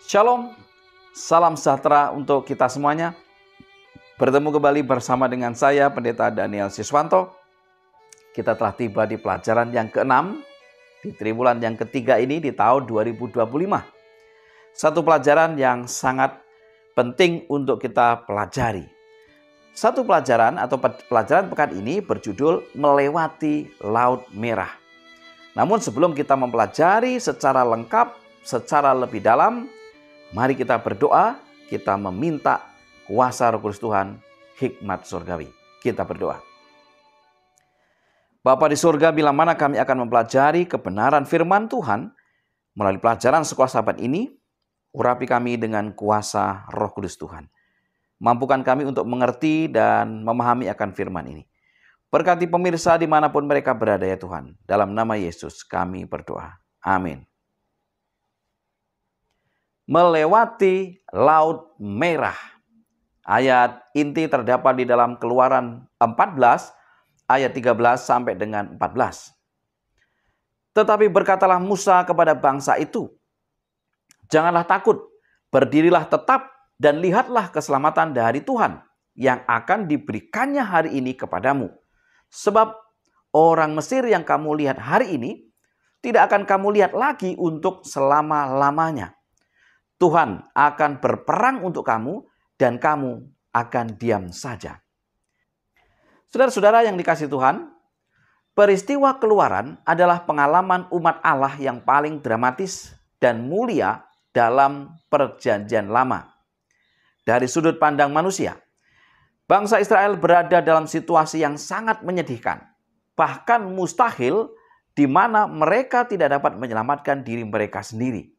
Shalom, salam sejahtera untuk kita semuanya. Bertemu kembali bersama dengan saya, Pendeta Daniel Siswanto. Kita telah tiba di pelajaran yang ke-6 di triwulan yang ketiga ini di tahun 2025. Satu pelajaran yang sangat penting untuk kita pelajari. Satu pelajaran atau pelajaran pekan ini berjudul Melewati Laut Merah. Namun sebelum kita mempelajari secara lengkap, secara lebih dalam, mari kita berdoa, kita meminta kuasa Roh Kudus Tuhan, hikmat surgawi. Kita berdoa. Bapa di surga, bila mana kami akan mempelajari kebenaran firman Tuhan melalui pelajaran sekolah sahabat ini, urapi kami dengan kuasa Roh Kudus Tuhan. Mampukan kami untuk mengerti dan memahami akan firman ini. Berkati pemirsa dimanapun mereka berada ya Tuhan. Dalam nama Yesus kami berdoa. Amin. Melewati Laut Merah. Ayat inti terdapat di dalam Keluaran 14 ayat 13 sampai dengan 14. Tetapi berkatalah Musa kepada bangsa itu, janganlah takut, berdirilah tetap dan lihatlah keselamatan dari Tuhan yang akan diberikannya hari ini kepadamu. Sebab orang Mesir yang kamu lihat hari ini tidak akan kamu lihat lagi untuk selama-lamanya. Tuhan akan berperang untuk kamu dan kamu akan diam saja. Saudara-saudara yang dikasihi Tuhan, peristiwa Keluaran adalah pengalaman umat Allah yang paling dramatis dan mulia dalam Perjanjian Lama. Dari sudut pandang manusia, bangsa Israel berada dalam situasi yang sangat menyedihkan, bahkan mustahil, di mana mereka tidak dapat menyelamatkan diri mereka sendiri.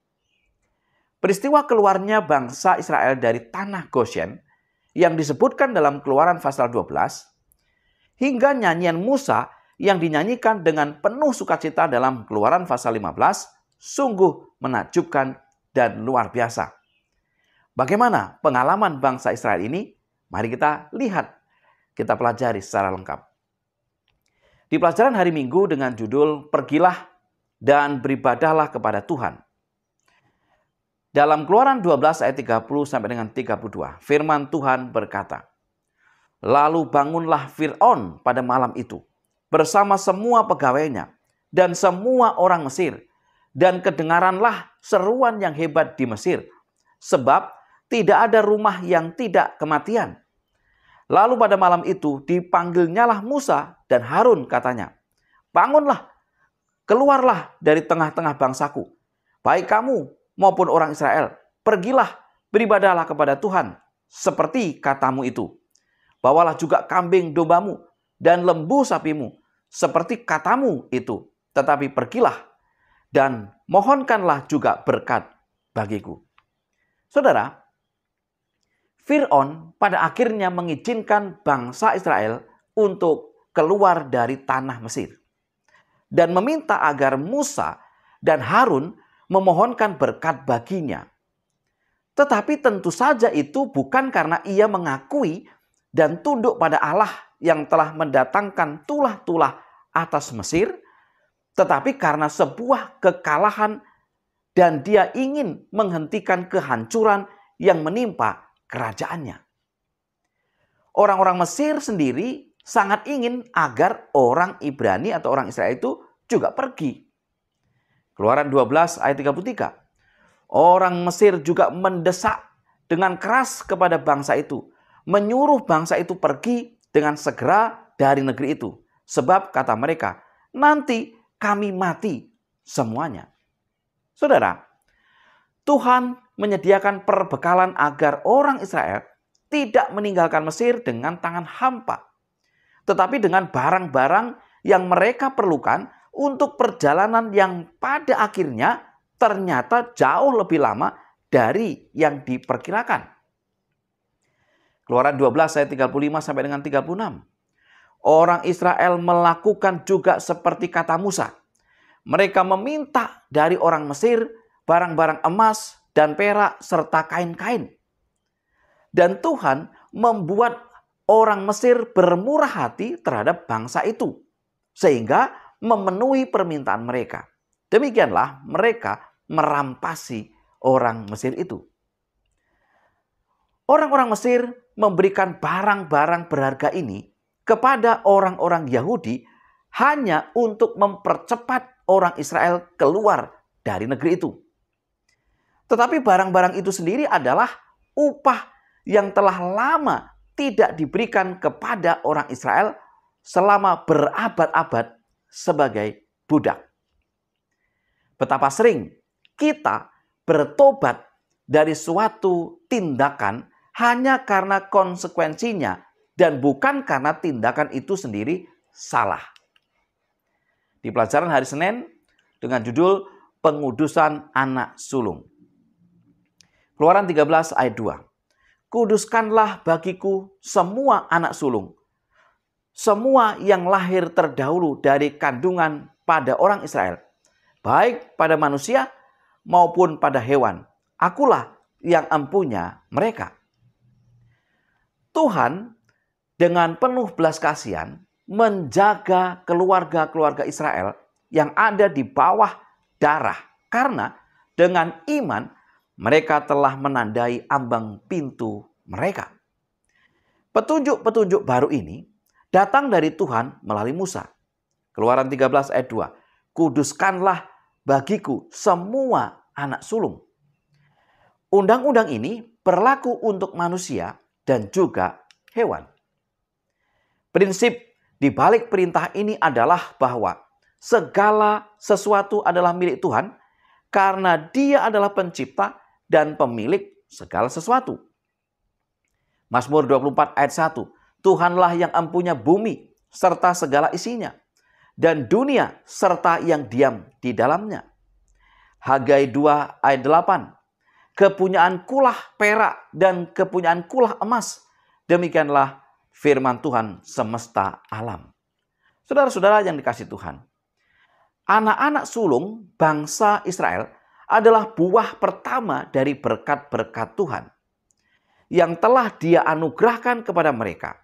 Peristiwa keluarnya bangsa Israel dari tanah Goshen yang disebutkan dalam Keluaran pasal 12 hingga nyanyian Musa yang dinyanyikan dengan penuh sukacita dalam Keluaran pasal 15 sungguh menakjubkan dan luar biasa. Bagaimana pengalaman bangsa Israel ini? Mari kita lihat, kita pelajari secara lengkap. Di pelajaran hari Minggu dengan judul Pergilah dan beribadahlah kepada Tuhan. Dalam Keluaran 12 ayat 30 sampai dengan 32, firman Tuhan berkata, lalu bangunlah Fir'aun pada malam itu, bersama semua pegawainya dan semua orang Mesir, dan kedengaranlah seruan yang hebat di Mesir, sebab tidak ada rumah yang tidak kematian. Lalu pada malam itu dipanggilnyalah Musa dan Harun katanya, bangunlah, keluarlah dari tengah-tengah bangsaku, baik kamu maupun orang Israel, pergilah beribadahlah kepada Tuhan seperti katamu itu. Bawalah juga kambing dombamu dan lembu sapimu seperti katamu itu. Tetapi pergilah dan mohonkanlah juga berkat bagiku. Saudara, Fir'aun pada akhirnya mengizinkan bangsa Israel untuk keluar dari tanah Mesir dan meminta agar Musa dan Harun memohonkan berkat baginya. Tetapi tentu saja itu bukan karena ia mengakui dan tunduk pada Allah yang telah mendatangkan tulah-tulah atas Mesir, tetapi karena sebuah kekalahan dan dia ingin menghentikan kehancuran yang menimpa kerajaannya. Orang-orang Mesir sendiri sangat ingin agar orang Ibrani atau orang Israel itu juga pergi. Keluaran 12 ayat 33. Orang Mesir juga mendesak dengan keras kepada bangsa itu, menyuruh bangsa itu pergi dengan segera dari negeri itu. Sebab kata mereka, nanti kami mati semuanya. Saudara, Tuhan menyediakan perbekalan agar orang Israel tidak meninggalkan Mesir dengan tangan hampa, tetapi dengan barang-barang yang mereka perlukan untuk perjalanan yang pada akhirnya ternyata jauh lebih lama dari yang diperkirakan. Keluaran 12 ayat 35 sampai dengan 36. Orang Israel melakukan juga seperti kata Musa. Mereka meminta dari orang Mesir barang-barang emas dan perak serta kain-kain. Dan Tuhan membuat orang Mesir bermurah hati terhadap bangsa itu, sehingga memenuhi permintaan mereka. Demikianlah mereka merampasi orang Mesir itu. Orang-orang Mesir memberikan barang-barang berharga ini kepada orang-orang Yahudi hanya untuk mempercepat orang Israel keluar dari negeri itu. Tetapi barang-barang itu sendiri adalah upah yang telah lama tidak diberikan kepada orang Israel selama berabad-abad sebagai budak. Betapa sering kita bertobat dari suatu tindakan hanya karena konsekuensinya dan bukan karena tindakan itu sendiri salah. Di pelajaran hari Senin dengan judul pengudusan anak sulung. Keluaran 13 ayat 2. Kuduskanlah bagiku semua anak sulung, semua yang lahir terdahulu dari kandungan pada orang Israel, baik pada manusia maupun pada hewan. Akulah yang empunya mereka. Tuhan dengan penuh belas kasihan menjaga keluarga-keluarga Israel yang ada di bawah darah. Karena dengan iman mereka telah menandai ambang pintu mereka. Petunjuk-petunjuk baru ini datang dari Tuhan melalui Musa. Keluaran 13 ayat 2. Kuduskanlah bagiku semua anak sulung. Undang-undang ini berlaku untuk manusia dan juga hewan. Prinsip di balik perintah ini adalah bahwa segala sesuatu adalah milik Tuhan karena Dia adalah pencipta dan pemilik segala sesuatu. Mazmur 24 ayat 1. Tuhanlah yang empunya bumi serta segala isinya, dan dunia serta yang diam di dalamnya. Hagai 2 ayat 8. Kepunyaankulah perak dan kepunyaankulah emas. Demikianlah firman Tuhan semesta alam. Saudara-saudara yang dikasihi Tuhan, anak-anak sulung bangsa Israel adalah buah pertama dari berkat-berkat Tuhan yang telah Dia anugerahkan kepada mereka.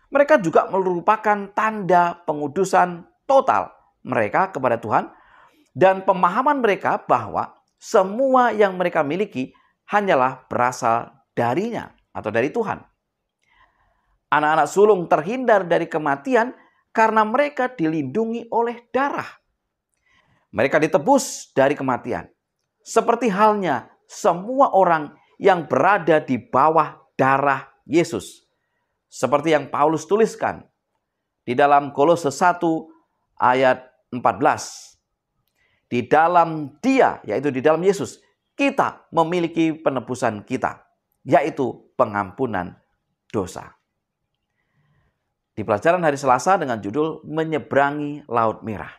Mereka juga merupakan tanda pengudusan total mereka kepada Tuhan dan pemahaman mereka bahwa semua yang mereka miliki hanyalah berasal darinya atau dari Tuhan. Anak-anak sulung terhindar dari kematian karena mereka dilindungi oleh darah. Mereka ditebus dari kematian. Seperti halnya semua orang yang berada di bawah darah Yesus. Seperti yang Paulus tuliskan di dalam Kolose 1 ayat 14. Di dalam Dia, yaitu di dalam Yesus, kita memiliki penebusan kita, yaitu pengampunan dosa. Di pelajaran hari Selasa dengan judul Menyeberangi Laut Merah.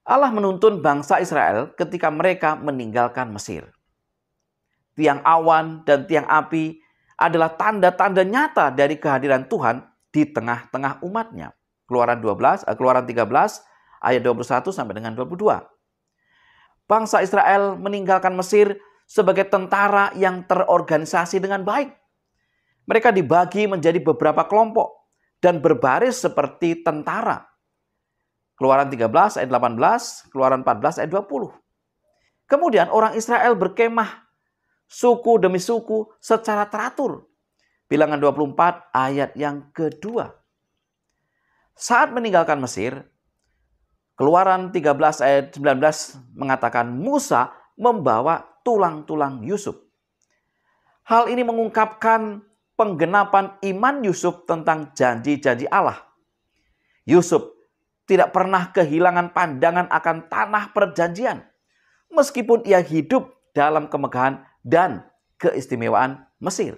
Allah menuntun bangsa Israel ketika mereka meninggalkan Mesir. Tiang awan dan tiang api adalah tanda-tanda nyata dari kehadiran Tuhan di tengah-tengah umatnya. Keluaran 13 ayat 21 sampai dengan 22. Bangsa Israel meninggalkan Mesir sebagai tentara yang terorganisasi dengan baik. Mereka dibagi menjadi beberapa kelompok dan berbaris seperti tentara. Keluaran 13 ayat 18, Keluaran 14 ayat 20. Kemudian orang Israel berkemah suku demi suku secara teratur. Bilangan 24 ayat yang kedua. Saat meninggalkan Mesir, Keluaran 13 ayat 19 mengatakan Musa membawa tulang-tulang Yusuf. Hal ini mengungkapkan penggenapan iman Yusuf tentang janji-janji Allah. Yusuf tidak pernah kehilangan pandangan akan tanah perjanjian, meskipun ia hidup dalam kemegahan dan keistimewaan Mesir.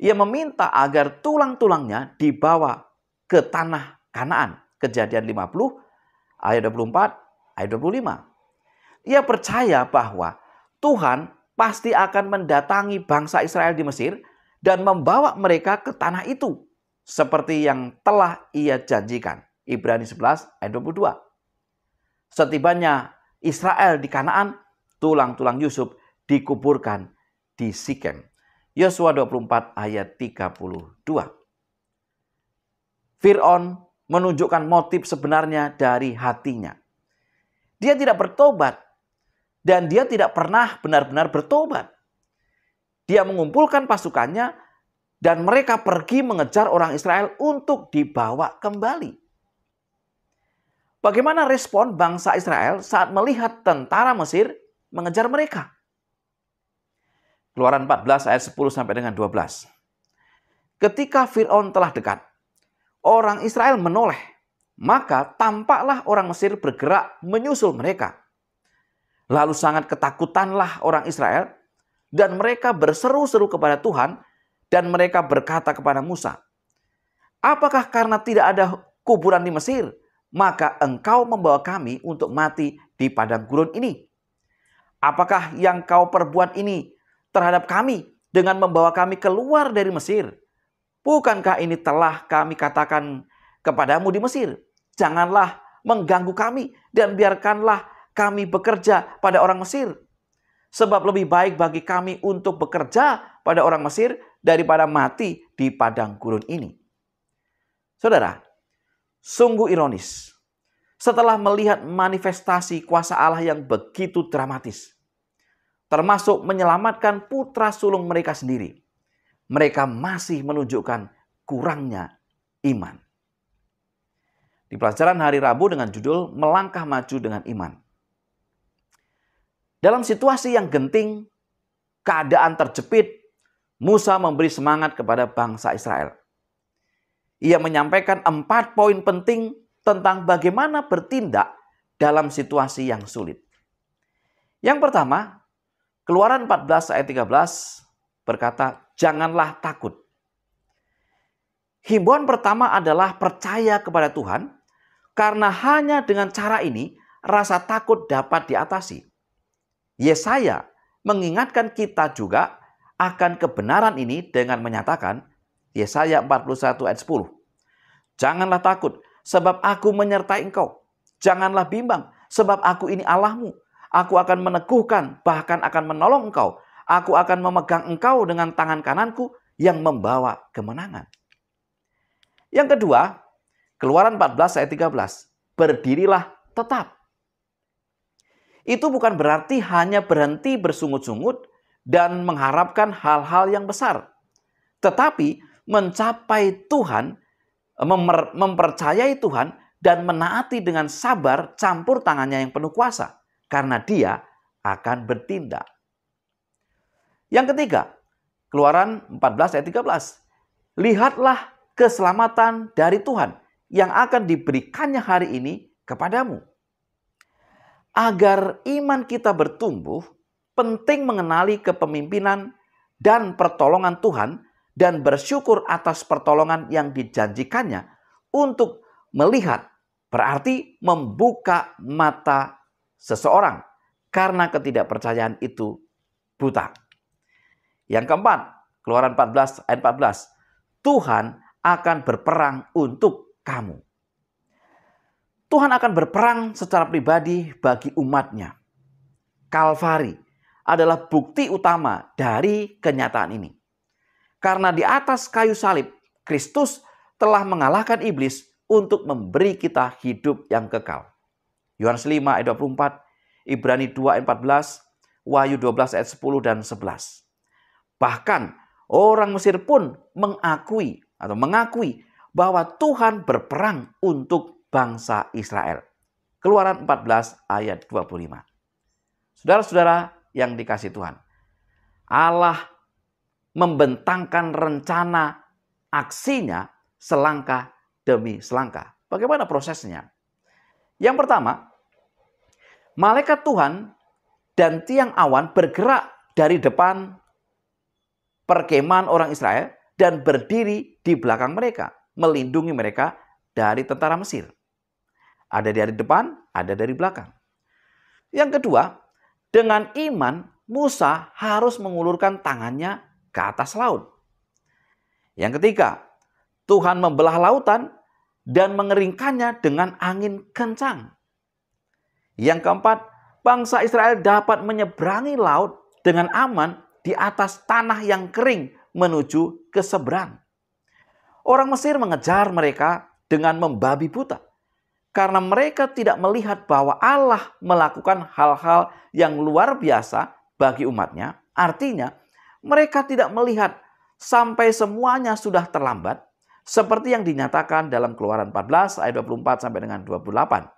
Ia meminta agar tulang-tulangnya dibawa ke tanah Kanaan. Kejadian 50 ayat 24 ayat 25. Ia percaya bahwa Tuhan pasti akan mendatangi bangsa Israel di Mesir dan membawa mereka ke tanah itu seperti yang telah ia janjikan. Ibrani 11 ayat 22. Setibanya Israel di Kanaan, tulang-tulang Yusuf dikuburkan di Sikem. Yosua 24 ayat 32. Fir'aun menunjukkan motif sebenarnya dari hatinya. Dia tidak bertobat dan dia tidak pernah benar-benar bertobat. Dia mengumpulkan pasukannya dan mereka pergi mengejar orang Israel untuk dibawa kembali. Bagaimana respon bangsa Israel saat melihat tentara Mesir mengejar mereka? Keluaran 14 ayat 10 sampai dengan 12. Ketika Fir'aun telah dekat, orang Israel menoleh, maka tampaklah orang Mesir bergerak menyusul mereka. Lalu sangat ketakutanlah orang Israel, dan mereka berseru-seru kepada Tuhan, dan mereka berkata kepada Musa, "Apakah karena tidak ada kuburan di Mesir, maka engkau membawa kami untuk mati di padang gurun ini? Apakah yang kau perbuat ini terhadap kami dengan membawa kami keluar dari Mesir? Bukankah ini telah kami katakan kepadamu di Mesir? Janganlah mengganggu kami dan biarkanlah kami bekerja pada orang Mesir. Sebab lebih baik bagi kami untuk bekerja pada orang Mesir daripada mati di padang gurun ini." Saudara, sungguh ironis. Setelah melihat manifestasi kuasa Allah yang begitu dramatis, termasuk menyelamatkan putra sulung mereka sendiri, mereka masih menunjukkan kurangnya iman. Di pelajaran hari Rabu dengan judul Melangkah Maju dengan Iman. Dalam situasi yang genting, keadaan terjepit, Musa memberi semangat kepada bangsa Israel. Ia menyampaikan 4 poin penting tentang bagaimana bertindak dalam situasi yang sulit. Yang pertama, Keluaran 14 ayat 13 berkata, "Janganlah takut." Himbauan pertama adalah percaya kepada Tuhan, karena hanya dengan cara ini rasa takut dapat diatasi. Yesaya mengingatkan kita juga akan kebenaran ini dengan menyatakan, Yesaya 41 ayat 10. "Janganlah takut, sebab aku menyertai engkau. Janganlah bimbang, sebab aku ini Allahmu. Aku akan meneguhkan, bahkan akan menolong engkau. Aku akan memegang engkau dengan tangan kananku yang membawa kemenangan." Yang kedua, Keluaran 14 ayat 13. "Berdirilah tetap." Itu bukan berarti hanya berhenti bersungut-sungut dan mengharapkan hal-hal yang besar. Tetapi mencapai Tuhan, mempercayai Tuhan dan menaati dengan sabar campur tangannya yang penuh kuasa. Karena dia akan bertindak. Yang ketiga, Keluaran 14 ayat 13. "Lihatlah keselamatan dari Tuhan yang akan diberikannya hari ini kepadamu." Agar iman kita bertumbuh, penting mengenali kepemimpinan dan pertolongan Tuhan dan bersyukur atas pertolongan yang dijanjikannya. Untuk melihat berarti membuka mata seseorang, karena ketidakpercayaan itu buta. Yang keempat, Keluaran 14 ayat 14. "Tuhan akan berperang untuk kamu." Tuhan akan berperang secara pribadi bagi umatnya. Kalvari adalah bukti utama dari kenyataan ini. Karena di atas kayu salib, Kristus telah mengalahkan iblis untuk memberi kita hidup yang kekal. Yohanes 5 ayat 24, Ibrani 2 ayat 14, Wahyu 12 ayat 10 dan 11. Bahkan orang Mesir pun mengakui bahwa Tuhan berperang untuk bangsa Israel. Keluaran 14 ayat 25. Saudara-saudara yang dikasihi Tuhan, Allah membentangkan rencana aksinya selangkah demi selangkah. Bagaimana prosesnya? Yang pertama, malaikat Tuhan dan tiang awan bergerak dari depan perkemahan orang Israel dan berdiri di belakang mereka, melindungi mereka dari tentara Mesir. Ada dari depan, ada dari belakang. Yang kedua, dengan iman Musa harus mengulurkan tangannya ke atas laut. Yang ketiga, Tuhan membelah lautan dan mengeringkannya dengan angin kencang. Yang keempat, bangsa Israel dapat menyeberangi laut dengan aman di atas tanah yang kering menuju ke seberang. Orang Mesir mengejar mereka dengan membabi buta. karena mereka tidak melihat bahwa Allah melakukan hal-hal yang luar biasa bagi umatnya. Artinya, mereka tidak melihat sampai semuanya sudah terlambat, seperti yang dinyatakan dalam Keluaran 14 ayat 24 sampai dengan 28.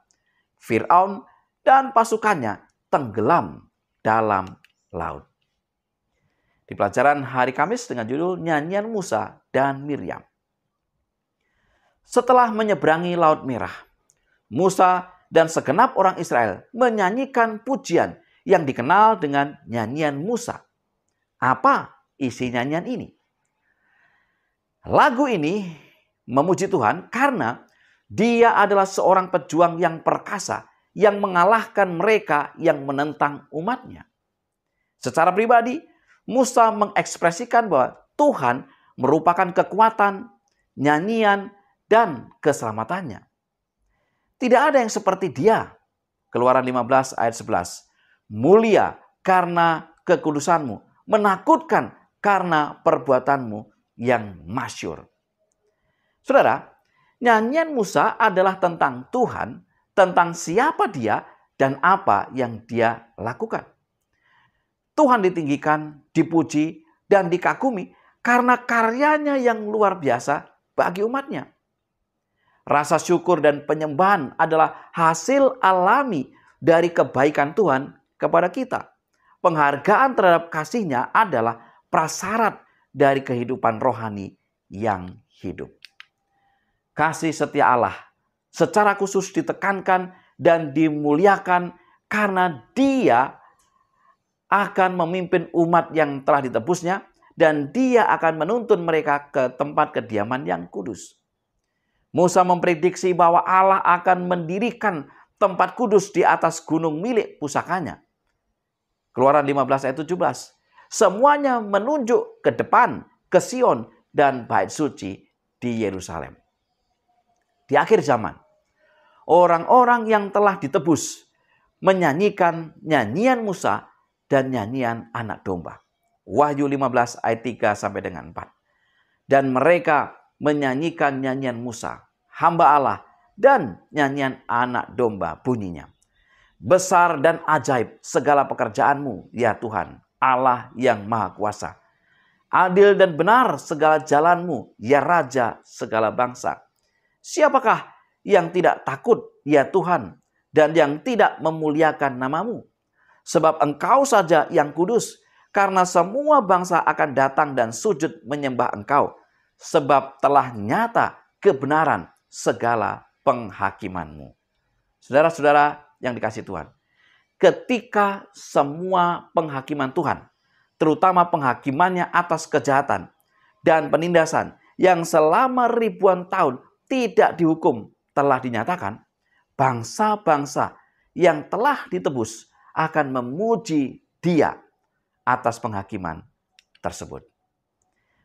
Fir'aun dan pasukannya tenggelam dalam laut. Di pelajaran hari Kamis dengan judul Nyanyian Musa dan Miriam. Setelah menyeberangi Laut Merah, Musa dan segenap orang Israel menyanyikan pujian yang dikenal dengan nyanyian Musa. Apa isi nyanyian ini? Lagu ini memuji Tuhan karena Dia adalah seorang pejuang yang perkasa yang mengalahkan mereka yang menentang umatnya. Secara pribadi, Musa mengekspresikan bahwa Tuhan merupakan kekuatan, nyanyian, dan keselamatannya. Tidak ada yang seperti Dia. Keluaran 15 ayat 11. Mulia karena kekudusanmu, menakutkan karena perbuatanmu yang masyhur. Saudara, nyanyian Musa adalah tentang Tuhan, tentang siapa Dia dan apa yang Dia lakukan. Tuhan ditinggikan, dipuji, dan dikagumi karena karyanya yang luar biasa bagi umatnya. Rasa syukur dan penyembahan adalah hasil alami dari kebaikan Tuhan kepada kita. Penghargaan terhadap kasih-Nya adalah prasyarat dari kehidupan rohani yang hidup. Kasih setia Allah secara khusus ditekankan dan dimuliakan karena Dia akan memimpin umat yang telah ditebusnya dan Dia akan menuntun mereka ke tempat kediaman yang kudus. Musa memprediksi bahwa Allah akan mendirikan tempat kudus di atas gunung milik pusakanya. Keluaran 15 ayat 17. Semuanya menunjuk ke depan, ke Sion dan bait suci di Yerusalem. Di akhir zaman, orang-orang yang telah ditebus menyanyikan nyanyian Musa dan nyanyian anak domba. Wahyu 15 ayat 3 sampai dengan 4. Dan mereka menyanyikan nyanyian Musa, hamba Allah, dan nyanyian anak domba bunyinya. Besar dan ajaib segala pekerjaanmu, ya Tuhan, Allah yang Maha Kuasa. Adil dan benar segala jalanmu, ya Raja segala bangsa. Siapakah yang tidak takut, ya Tuhan, dan yang tidak memuliakan namamu? Sebab Engkau saja yang kudus, karena semua bangsa akan datang dan sujud menyembah Engkau. Sebab telah nyata kebenaran segala penghakiman-Mu. Saudara-saudara yang dikasihi Tuhan, ketika semua penghakiman Tuhan, terutama penghakimannya atas kejahatan dan penindasan yang selama ribuan tahun tidak dihukum telah dinyatakan, bangsa-bangsa yang telah ditebus akan memuji Dia atas penghakiman tersebut.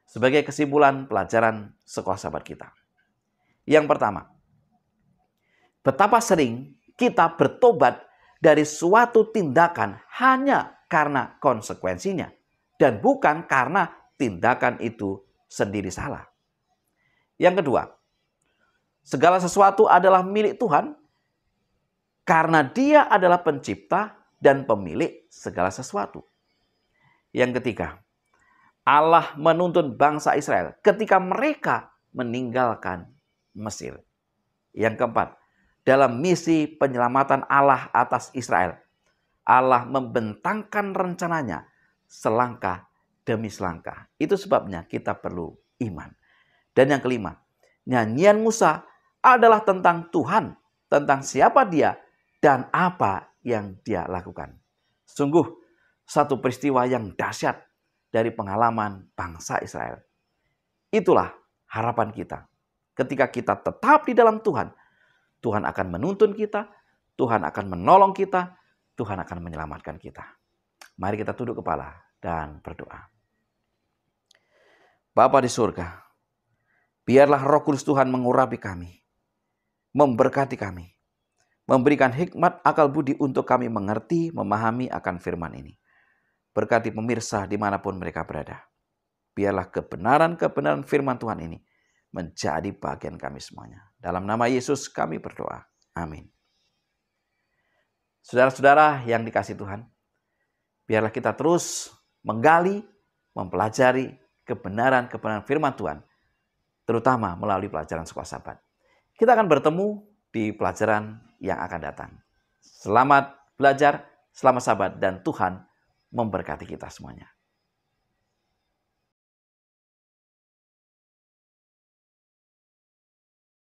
Sebagai kesimpulan pelajaran sekolah sahabat kita. Yang pertama, betapa sering kita bertobat dari suatu tindakan hanya karena konsekuensinya dan bukan karena tindakan itu sendiri salah. Yang kedua, segala sesuatu adalah milik Tuhan karena Dia adalah pencipta dan pemilik segala sesuatu. Yang ketiga, Allah menuntun bangsa Israel ketika mereka meninggalkan Mesir. Yang keempat, dalam misi penyelamatan Allah atas Israel, Allah membentangkan rencananya selangkah demi selangkah. Itu sebabnya kita perlu iman. Dan yang kelima, nyanyian Musa adalah tentang Tuhan, tentang siapa Dia dan apa yang Dia lakukan. Sungguh satu peristiwa yang dahsyat dari pengalaman bangsa Israel. Itulah harapan kita. Ketika kita tetap di dalam Tuhan, Tuhan akan menuntun kita, Tuhan akan menolong kita, Tuhan akan menyelamatkan kita. Mari kita tunduk kepala dan berdoa. Bapa di surga, biarlah Roh Kudus Tuhan mengurapi kami, memberkati kami, memberikan hikmat akal budi untuk kami mengerti, memahami akan firman ini. Berkati pemirsa dimanapun mereka berada. Biarlah kebenaran-kebenaran firman Tuhan ini menjadi bagian kami semuanya. Dalam nama Yesus kami berdoa. Amin. Saudara-saudara yang dikasihi Tuhan, biarlah kita terus menggali, mempelajari kebenaran-kebenaran firman Tuhan, terutama melalui pelajaran Sekolah Sabat. Kita akan bertemu di pelajaran yang akan datang. Selamat belajar, selamat sabat, dan Tuhan memberkati kita semuanya.